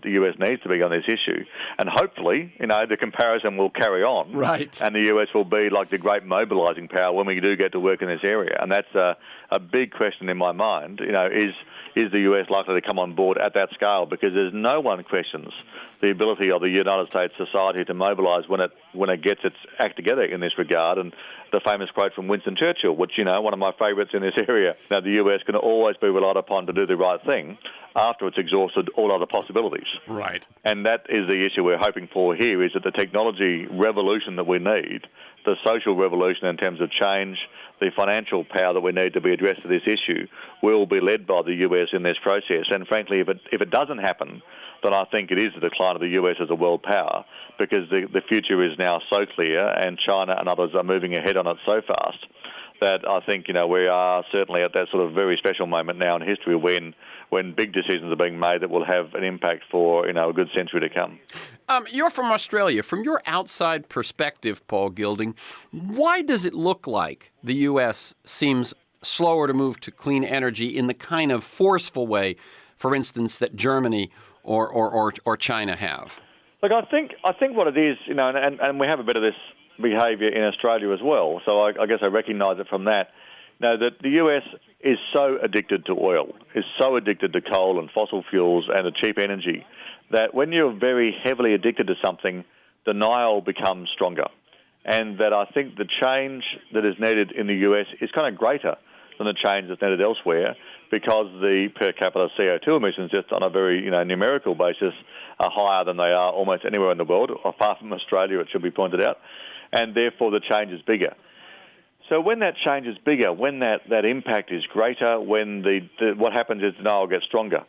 the US needs to be on this issue. And hopefully, the comparison will carry on. Right. And the US will be like the great mobilising power when we do get to work in this area. And that's a big question in my mind. Is the US likely to come on board at that scale? Because there's no one questions the ability of the United States society to mobilise when it gets its act together in this regard. And the famous quote from Winston Churchill, which, one of my favourites in this area, now the US can always be relied upon to do the right thing after it's exhausted all other possibilities. Right. And that is the issue we're hoping for here, is that the technology revolution that we need, the social revolution in terms of change, the financial power that we need to be addressed to this issue will be led by the US in this process. And frankly, if it doesn't happen, then I think it is the decline of the US as a world power, because the future is now so clear and China and others are moving ahead on it so fast that I think, we are certainly at that sort of very special moment now in history when big decisions are being made that will have an impact for, a good century to come. You're from Australia. From your outside perspective, Paul Gilding, why does it look like the U.S. seems slower to move to clean energy in the kind of forceful way, for instance, that Germany or China have? Look, I think what it is, and we have a bit of this behaviour in Australia as well, so I guess I recognise it from that, that the US is so addicted to oil, is so addicted to coal and fossil fuels and to cheap energy, that when you're very heavily addicted to something, denial becomes stronger. And that I think the change that is needed in the US is kind of greater than the change that's needed elsewhere, because the per capita CO2 emissions, just on a very numerical basis, are higher than they are almost anywhere in the world, apart from Australia, it should be pointed out, and therefore the change is bigger. So when that change is bigger, when that impact is greater, when what happens is denial gets stronger.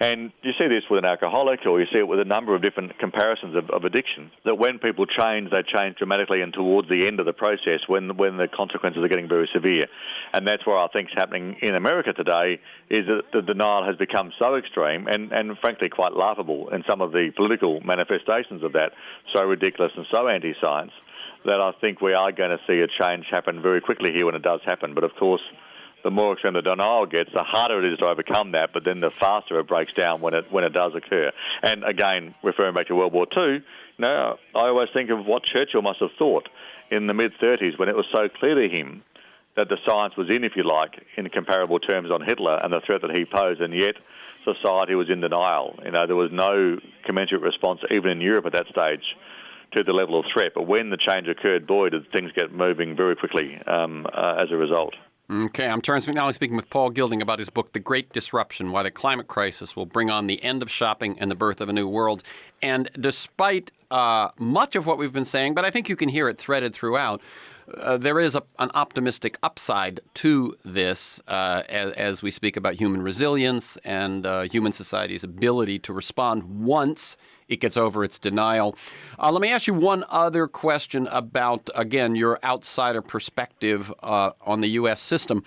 And you see this with an alcoholic, or you see it with a number of different comparisons of addiction, that when people change, they change dramatically and towards the end of the process when the consequences are getting very severe. And that's where I think is happening in America today, is that the denial has become so extreme and frankly quite laughable in some of the political manifestations of that, so ridiculous and so anti-science, that I think we are going to see a change happen very quickly here when it does happen. But of course, the more extreme the denial gets, the harder it is to overcome that, but then the faster it breaks down when it does occur. And again, referring back to World War II, I always think of what Churchill must have thought in the mid-30s when it was so clear to him that the science was in, if you like, in comparable terms on Hitler and the threat that he posed, and yet society was in denial. There was no commensurate response, even in Europe at that stage, to the level of threat. But when the change occurred, boy, did things get moving very quickly as a result. Okay, I'm Terence McNally speaking with Paul Gilding about his book, The Great Disruption, Why the Climate Crisis Will Bring on the End of Shopping and the Birth of a New World. And despite much of what we've been saying, but I think you can hear it threaded throughout, there is an optimistic upside to this as we speak about human resilience and human society's ability to respond once it gets over its denial. Let me ask you one other question about, again, your outsider perspective on the U.S. system.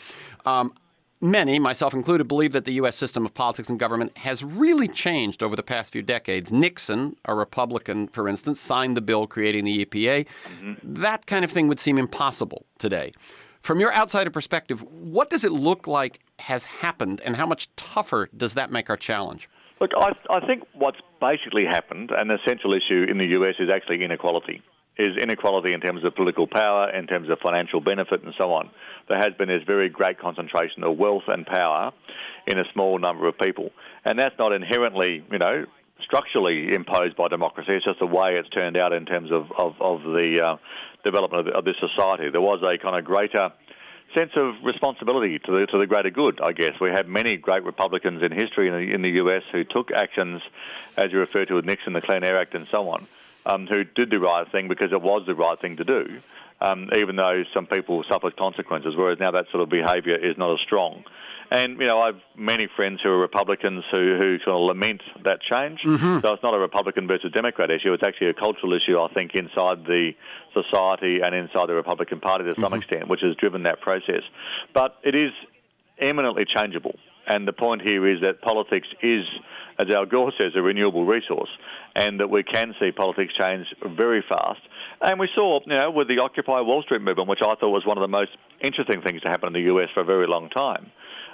Many, myself included, believe that the U.S. system of politics and government has really changed over the past few decades. Nixon, a Republican, for instance, signed the bill creating the EPA. Mm-hmm. That kind of thing would seem impossible today. From your outsider perspective, what does it look like has happened, and how much tougher does that make our challenge? Look, I think what's basically happened, and the central issue in the US is actually inequality. Is inequality in terms of political power, in terms of financial benefit and so on. There has been this very great concentration of wealth and power in a small number of people. And that's not inherently, structurally imposed by democracy. It's just the way it's turned out in terms of the development of this society. There was a kind of greater sense of responsibility to the greater good, I guess. We had many great Republicans in history in the US who took actions, as you referred to with Nixon, the Clean Air Act and so on, who did the right thing because it was the right thing to do, even though some people suffered consequences, whereas now that sort of behaviour is not as strong. And, I've many friends who are Republicans who sort of lament that change. Mm-hmm. So it's not a Republican versus Democrat issue. It's actually a cultural issue, I think, inside the society and inside the Republican Party to some extent, which has driven that process. But it is eminently changeable. And the point here is that politics is, as Al Gore says, a renewable resource, and that we can see politics change very fast. And we saw, with the Occupy Wall Street movement, which I thought was one of the most interesting things to happen in the US for a very long time,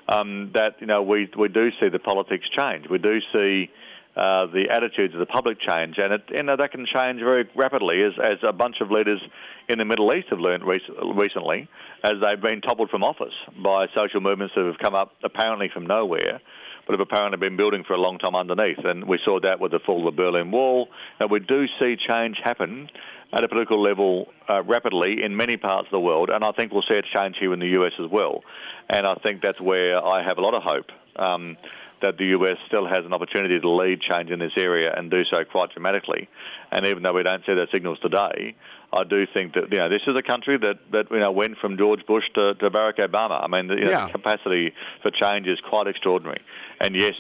that, we do see the politics change. We do see the attitudes of the public change, and that can change very rapidly, as a bunch of leaders in the Middle East have learned recently, as they've been toppled from office by social movements that have come up apparently from nowhere, but have apparently been building for a long time underneath. And we saw that with the fall of the Berlin Wall. And we do see change happen at a political level rapidly in many parts of the world, and I think we'll see it change here in the US as well. And I think that's where I have a lot of hope that the US still has an opportunity to lead change in this area and do so quite dramatically. And even though we don't see those signals today, I do think that this is a country that went from George Bush to Barack Obama. I mean, the capacity for change is quite extraordinary. And yes,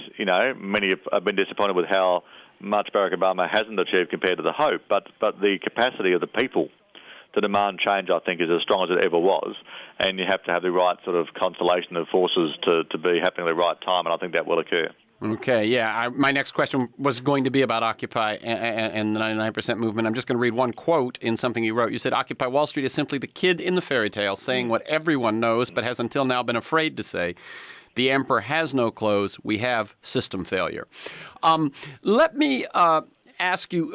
many have been disappointed with how much Barack Obama hasn't achieved compared to the hope, but the capacity of the people to demand change, I think, is as strong as it ever was, and you have to have the right sort of constellation of forces to be happening at the right time, and I think that will occur. Okay, yeah. My next question was going to be about Occupy and the 99% movement. I'm just going to read one quote in something you wrote. You said, Occupy Wall Street is simply the kid in the fairy tale saying what everyone knows but has until now been afraid to say. The emperor has no clothes. We have system failure. Let me ask you,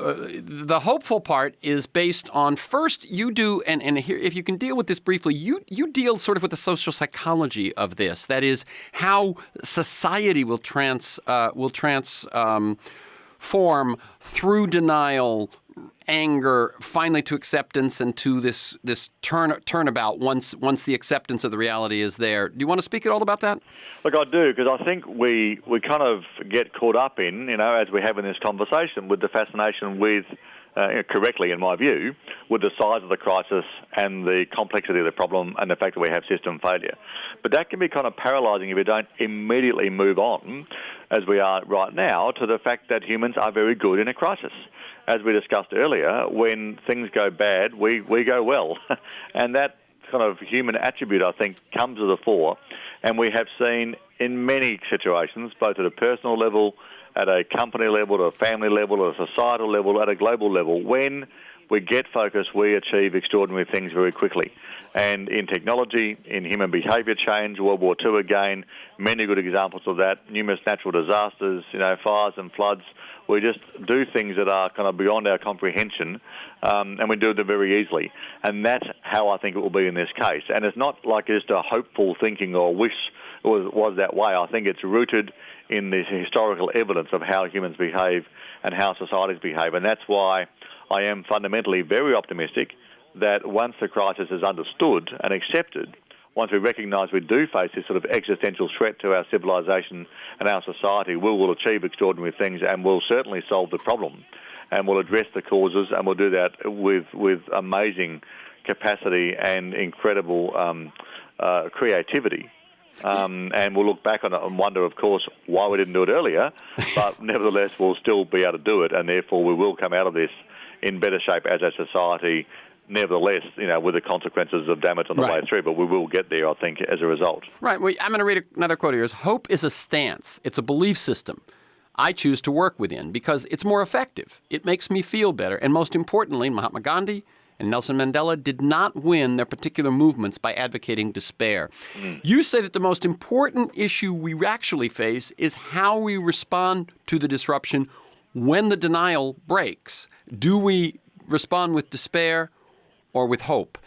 the hopeful part is based on, first, you do, and here, if you can deal with this briefly, you deal sort of with the social psychology of this. That is, how society will transform through denial, anger, finally to acceptance, and to this turnabout once the acceptance of the reality is there. Do you want to speak at all about that? Look, I do, because I think we kind of get caught up in, as we have in this conversation, with the fascination with, correctly in my view, with the size of the crisis and the complexity of the problem and the fact that we have system failure. But that can be kind of paralysing if we don't immediately move on, as we are right now, to the fact that humans are very good in a crisis. As we discussed earlier, when things go bad, we go well. And that kind of human attribute, I think, comes to the fore. And we have seen in many situations, both at a personal level, at a company level, at a family level, at a societal level, at a global level, when we get focused, we achieve extraordinary things very quickly. And in technology, in human behaviour change, World War II again, many good examples of that, numerous natural disasters, fires and floods. We just do things that are kind of beyond our comprehension, and we do them very easily. And that's how I think it will be in this case. And it's not like just a hopeful thinking or wish it was that way. I think it's rooted in this historical evidence of how humans behave and how societies behave. And that's why I am fundamentally very optimistic that once the crisis is understood and accepted, once we recognise we do face this sort of existential threat to our civilisation and our society, we will achieve extraordinary things and will certainly solve the problem. And we'll address the causes, and we'll do that with amazing capacity and incredible creativity. And we'll look back on it and wonder, of course, why we didn't do it earlier, but nevertheless we'll still be able to do it, and therefore we will come out of this in better shape as a society, nevertheless, with the consequences of damage on the way through, but we will get there, I think, as a result. Right. Well, I'm going to read another quote here. Hope is a stance. It's a belief system I choose to work within because it's more effective. It makes me feel better. And most importantly, Mahatma Gandhi And Nelson Mandela did not win their particular movements by advocating despair. You say that the most important issue we actually face is how we respond to the disruption when the denial breaks. Do we respond with despair or with hope?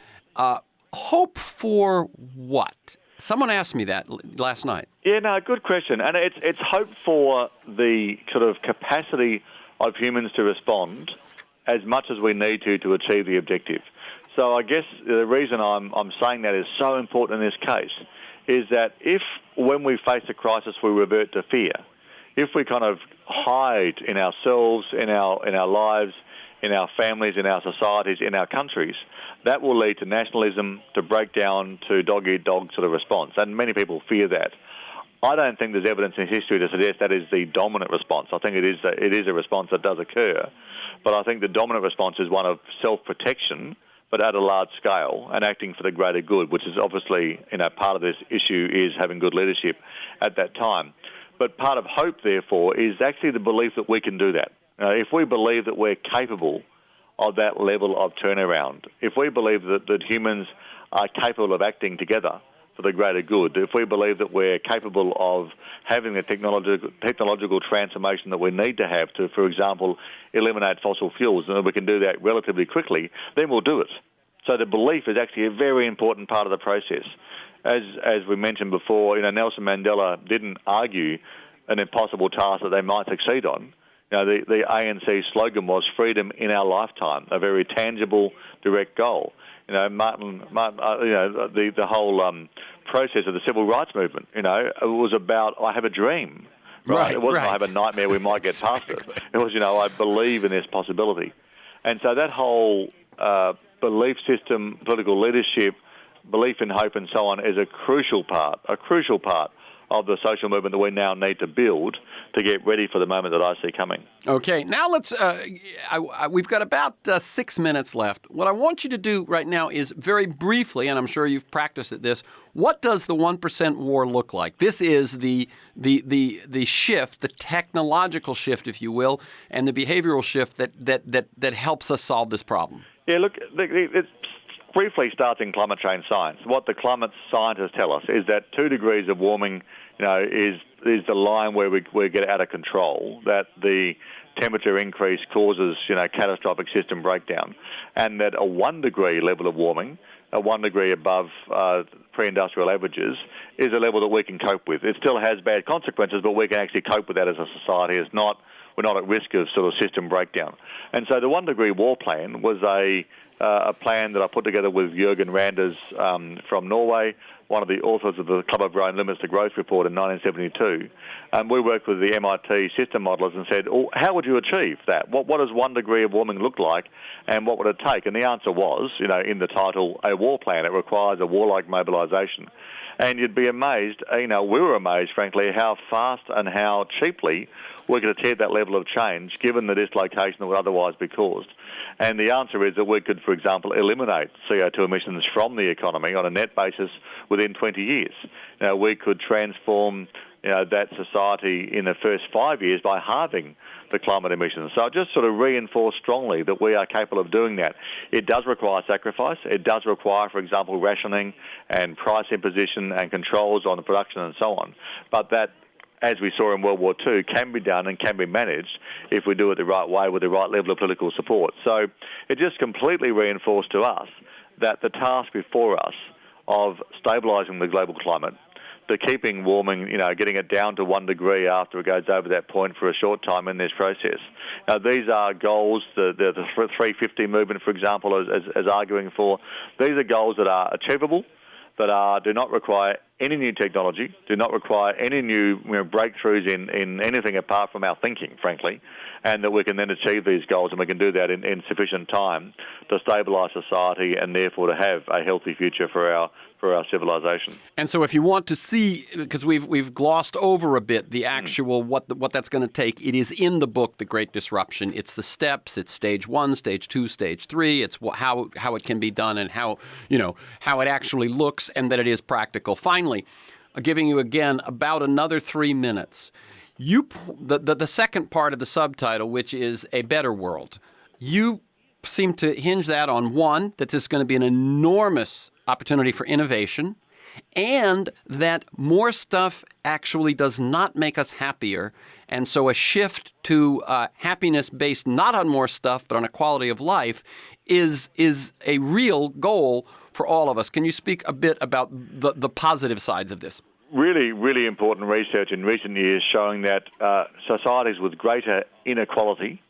Hope for what? Someone asked me that last night. Yeah, no, good question. And it's hope for the sort of capacity of humans to respond as much as we need to achieve the objective. So I guess the reason I'm saying that is so important in this case is that if, when we face a crisis, we revert to fear, if we kind of hide in ourselves, in our lives, in our families, in our societies, in our countries, that will lead to nationalism, to breakdown, to dog-eat-dog sort of response. And many people fear that. I don't think there's evidence in history to suggest that is the dominant response. I think it is a response that does occur. But I think the dominant response is one of self-protection, but at a large scale, and acting for the greater good, which is obviously, part of this issue is having good leadership at that time. But part of hope, therefore, is actually the belief that we can do that. If we believe that we're capable of that level of turnaround, if we believe that humans are capable of acting together for the greater good, if we believe that we're capable of having the technological transformation that we need to have to, for example, eliminate fossil fuels, and that we can do that relatively quickly, then we'll do it. So the belief is actually a very important part of the process. As we mentioned before, Nelson Mandela didn't argue an impossible task that they might succeed on. The ANC slogan was freedom in our lifetime, a very tangible, direct goal. Martin, the whole process of the civil rights movement, it was about, I have a dream. Right? It wasn't, I have a nightmare, we might get past it. It was, I believe in this possibility. And so that whole belief system, political leadership, belief in hope and so on is a crucial part of the social movement that we now need to build to get ready for the moment that I see coming. Okay, now let's, we've got about 6 minutes left. What I want you to do right now is very briefly, and I'm sure you've practiced at this, what does the 1% war look like? This is the shift, the technological shift, if you will, and the behavioral shift that helps us solve this problem. Yeah, look, it briefly starts in climate change science. What the climate scientists tell us is that 2 degrees of warming, is the line where we get out of control, that the temperature increase causes, catastrophic system breakdown, and that a 1 degree level of warming, a 1 degree above pre-industrial averages, is a level that we can cope with. It still has bad consequences, but we can actually cope with that as a society. We're not at risk of sort of system breakdown. And so the 1 degree war plan was a plan that I put together with Jørgen Randers from Norway, one of the authors of the Club of Rome Limits to Growth report in 1972. We worked with the MIT system modelers and said, how would you achieve that? What does 1 degree of warming look like, and what would it take? And the answer was, in the title, a war plan. It requires a warlike mobilisation. And you'd be amazed, we were amazed, frankly, how fast and how cheaply we could achieve that level of change, given the dislocation that would otherwise be caused. And the answer is that we could, for example, eliminate CO2 emissions from the economy on a net basis within 20 years. We could transform that society in the first 5 years by halving the climate emissions. So it just sort of reinforced strongly that we are capable of doing that. It does require sacrifice. It does require, for example, rationing and price imposition and controls on the production and so on. But that, as we saw in World War II, can be done and can be managed if we do it the right way with the right level of political support. So it just completely reinforced to us that the task before us of stabilising the global climate, the keeping warming, getting it down to 1 degree after it goes over that point for a short time in this process. Now, these are goals, the 350 movement, for example, is arguing for. These are goals that are achievable, that do not require any new technology, do not require any new breakthroughs in anything apart from our thinking, frankly, and that we can then achieve these goals, and we can do that in sufficient time to stabilise society and therefore to have a healthy future for our civilization. And so if you want to see, because we've glossed over a bit the actual what that's going to take, it is in the book, The Great Disruption. It's the steps, it's stage 1, stage 2, stage 3, it's how it can be done and how it actually looks and that it is practical. Finally, I'm giving you again about another 3 minutes. The second part of the subtitle, which is A Better World, you seem to hinge that on, one, that there's going to be an enormous opportunity for innovation, and that more stuff actually does not make us happier. And so a shift to happiness based not on more stuff, but on a quality of life is a real goal for all of us. Can you speak a bit about the positive sides of this? Really, really important research in recent years showing that societies with greater inequality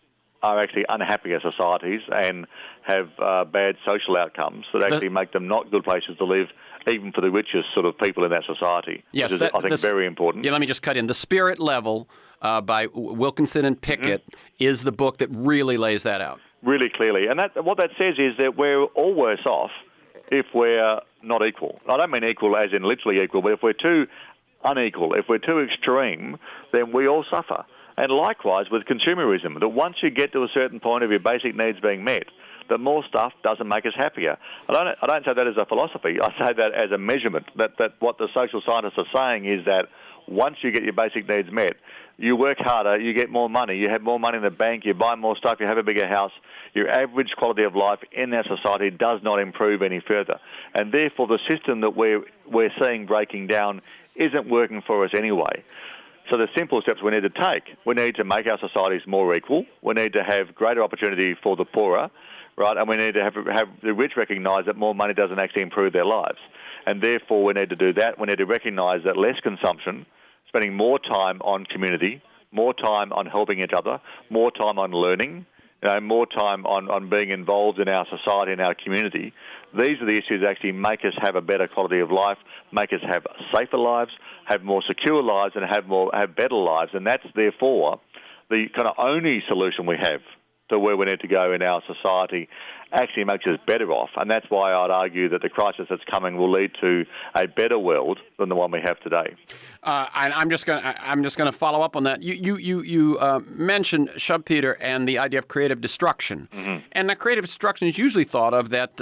are actually unhappier societies and have bad social outcomes that actually make them not good places to live, even for the richest sort of people in that society. Yes, which is, I think, very important. Yeah, let me just cut in. The Spirit Level by Wilkinson and Pickett is the book that really lays that out. Really clearly. And what that says is that we're all worse off if we're not equal. I don't mean equal as in literally equal, but if we're too unequal, if we're too extreme, then we all suffer. And likewise with consumerism, that once you get to a certain point of your basic needs being met, that more stuff doesn't make us happier. I don't say that as a philosophy. I say that as a measurement, that what the social scientists are saying is that once you get your basic needs met, you work harder, you get more money, you have more money in the bank, you buy more stuff, you have a bigger house, your average quality of life in our society does not improve any further. And therefore the system that we're seeing breaking down isn't working for us anyway. So the simple steps we need to take, we need to make our societies more equal, we need to have greater opportunity for the poorer, right? And we need to have the rich recognise that more money doesn't actually improve their lives. And therefore we need to do that. We need to recognise that less consumption, spending more time on community, more time on helping each other, more time on learning, more time on being involved in our society and our community. These are the issues that actually make us have a better quality of life, make us have safer lives, have more secure lives, and have better lives. And that's therefore the kind of only solution we have to where we need to go in our society actually makes us better off. And that's why I'd argue that the crisis that's coming will lead to a better world than the one we have today. And I'm just going to follow up on that. You mentioned Schumpeter and the idea of creative destruction, and that creative destruction is usually thought of that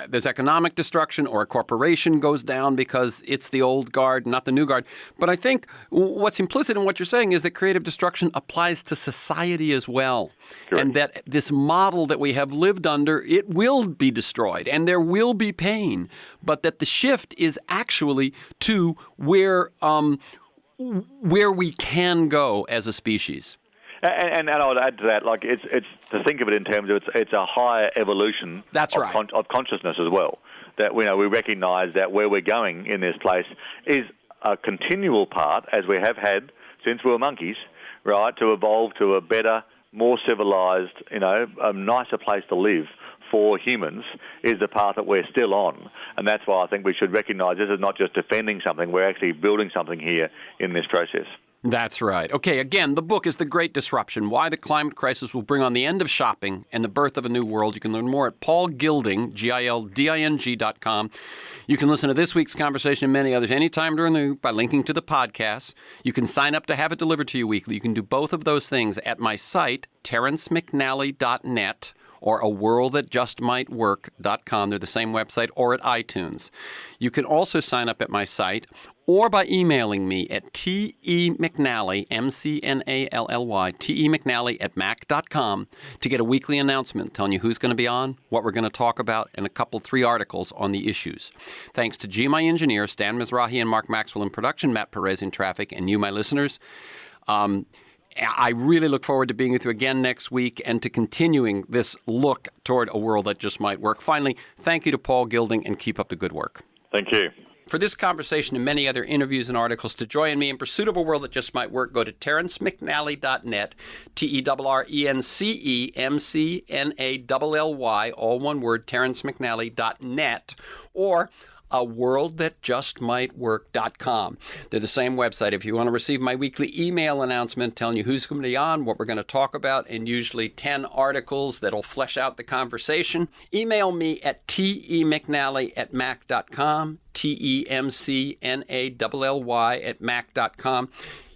there's economic destruction or a corporation goes down because it's the old guard, not the new guard. But I think what's implicit in what you're saying is that creative destruction applies to society as well, Correct. and that this model that we have lived under, it will be destroyed and there will be pain, but that the shift is actually to where we can go as a species. And I would add to that, like it's to think of it in terms of it's a higher evolution. That's right. Of consciousness as well. That we recognise that where we're going in this place is a continual part, as we have had since we were monkeys, right, to evolve to a better, more civilised, a nicer place to live for humans is the path that we're still on. And that's why I think we should recognise this is not just defending something, we're actually building something here in this process. That's right. Okay, again, the book is The Great Disruption, Why the Climate Crisis Will Bring on the End of Shopping and the Birth of a New World. You can learn more at paulgilding, GILDING.com. You can listen to this week's conversation and many others anytime during the week by linking to the podcast. You can sign up to have it delivered to you weekly. You can do both of those things at my site, terencemcnally.net, or aworldthatjustmightwork.com. They're the same website, or at iTunes. You can also sign up at my site or by emailing me at temcnally, M-C-N-A-L-L-Y, temcnally@mac.com to get a weekly announcement telling you who's going to be on, what we're going to talk about, and 3 articles on the issues. Thanks to GMI engineers Stan Mizrahi and Mark Maxwell in production, Matt Perez in traffic, and you, my listeners. I really look forward to being with you again next week and to continuing this look toward a world that just might work. Finally, thank you to Paul Gilding, and keep up the good work. Thank you. For this conversation and many other interviews and articles to join me in pursuit of a world that just might work, go to terencemcnally.net, TERENCEMCNALLY, all one word, terencemcnally.net, or aworldthatjustmightwork.com. They're the same website. If you want to receive my weekly email announcement telling you who's going to be on, what we're going to talk about, and usually 10 articles that'll flesh out the conversation, email me at temcnally@mac.com, TEMCNALLY@mac.com.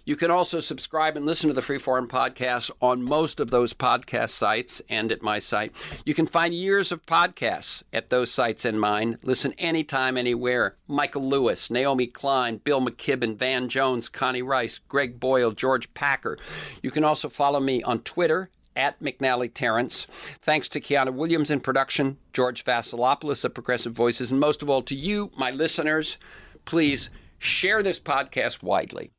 You can also subscribe and listen to the Freeform podcast on most of those podcast sites and at my site. You can find years of podcasts at those sites and mine. Listen anytime, anywhere. Michael Lewis, Naomi Klein, Bill McKibben, Van Jones, Connie Rice, Greg Boyle, George Packer. You can also follow me on Twitter at McNally Terrence. Thanks to Kiana Williams in production, George Vasilopoulos of Progressive Voices, and most of all to you, my listeners. Please share this podcast widely.